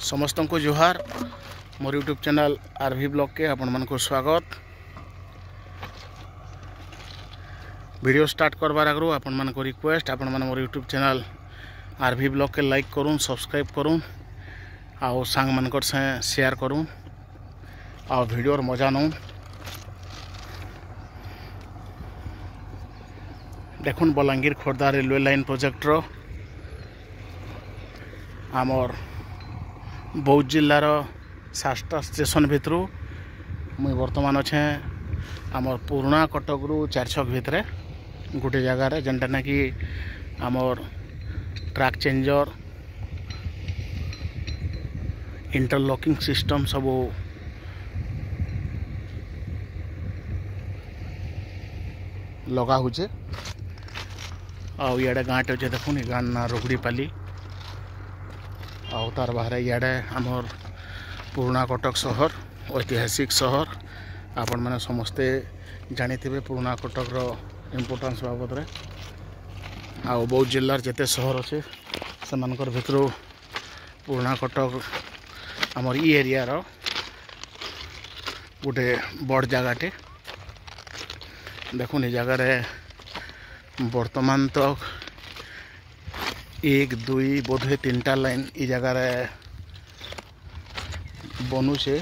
समस्त को जुहार मोर YouTube channel RV blog के आपण मन को स्वागत। वीडियो स्टार्ट करबार आगु आपण मन को रिक्वेस्ट आपण मन मोर यूट्यूब चैनल आरवी ब्लॉग के लाइक करूँ, सब्सक्राइब करूँ, आओ सांग मनकर से शेयर करूँ, आओ वीडियो और मजा नौ। देखुन Balangir Khordha railway line project रो आमर बौद्ध जिलार शास्ता स्टेशन भितर मुई बर्तमान अच्छे आमर पुराना कटक रु 4 छक भितर गोटे जगार जेनटा ना कि आमर ट्रैक चेंजर इंटरलॉकिंग सिस्टम सब लगा हुए। आउ इे गाँटे अच्छे देखुन गाँ ना रुगड़ीपाली आउ तार बाहर इे आमर पुराना कटक सहर ऐतिहासिक सहर आपण मैंने समस्ते जानी पुराना कटक रो इम्पोर्टेंस बाबद रे। आउ बौद्ध जिलार जिते सहर अच्छे से भितर पुराना कटक आमर ई एरिया रो गोटे बड़ जगाटे। देखुन जगार वर्तमान तक 1 2 बोधे 3टा लाइन इ जगार बनुचे।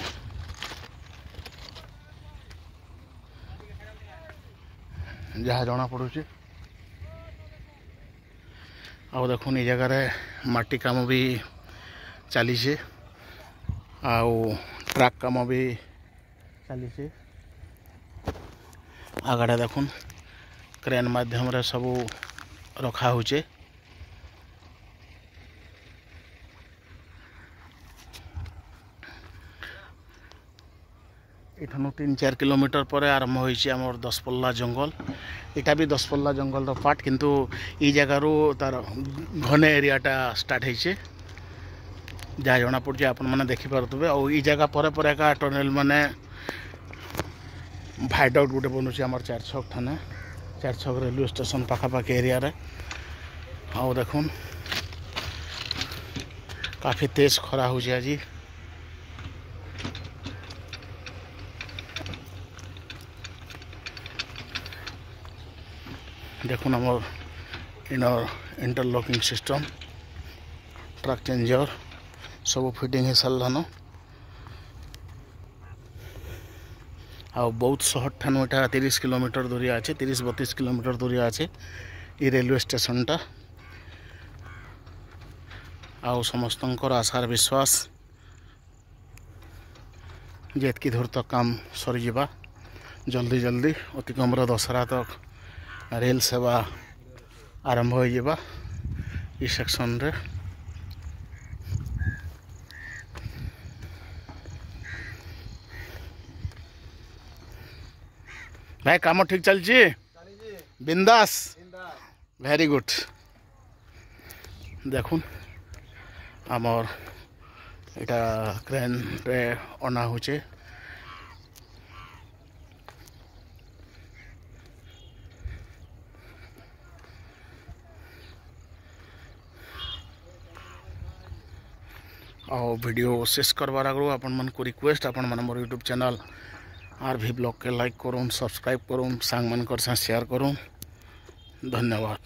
जहाँ जना पड़ुचे आउ देखुन इ जगार माटी काम भी चलीचे आउ ट्रक काम भी चलीचे। आगड़ा देखुन क्रेन माध्यम रे सब रखा होचे। इठनु 3-4 किलोमीटर पर आरंभ होइछि आमर 10 पल्ला जंगल। इटा भी 10 पल्ला जंगल रो पार्ट किंतु ई जगह रो तार घन एरियाटा स्टार्ट होइछि जहाँ जना पड़े आपण मैंने देखी पारे। और ई जगह पर पर एका टनेल माने भाइडक्ट गोटे बनुछि आमर 4 छक थाने 4 छक रेलवे स्टेशन पाखापाखि एरिया रे। आउ देखुन काफी तेज खरा होछि आज। देखुन आमर inner interlocking system truck changer सब फिटिंग हो सारान। आउ बहुत शहर ठानु एटा 30 किलोमीटर दूरिया अच्छे 30-32 किलोमीटर दूरिया अच्छे ये रेलवे स्टेशनटा। आउ समस्तंकर आशार विश्वास जेतकी दूर तक काम सरी जिबा जल्दी जल्दी अति कम दशहरा तक रेल सेवा आरंभ हो जावा इस सेक्शन रे। भाई काम ठीक चलछि बिंदास वेरी गुड। देखुन आमर एटा क्रेन रे अना होचे। और वीडियो शेष करवार आगु आपण मन को रिक्वेस्ट आपण मन मोर यूट्यूब चैनल आरवी ब्लॉग के लाइक करूँ, सब्सक्राइब करूँ, सांग मन कर शेयर करूँ। धन्यवाद।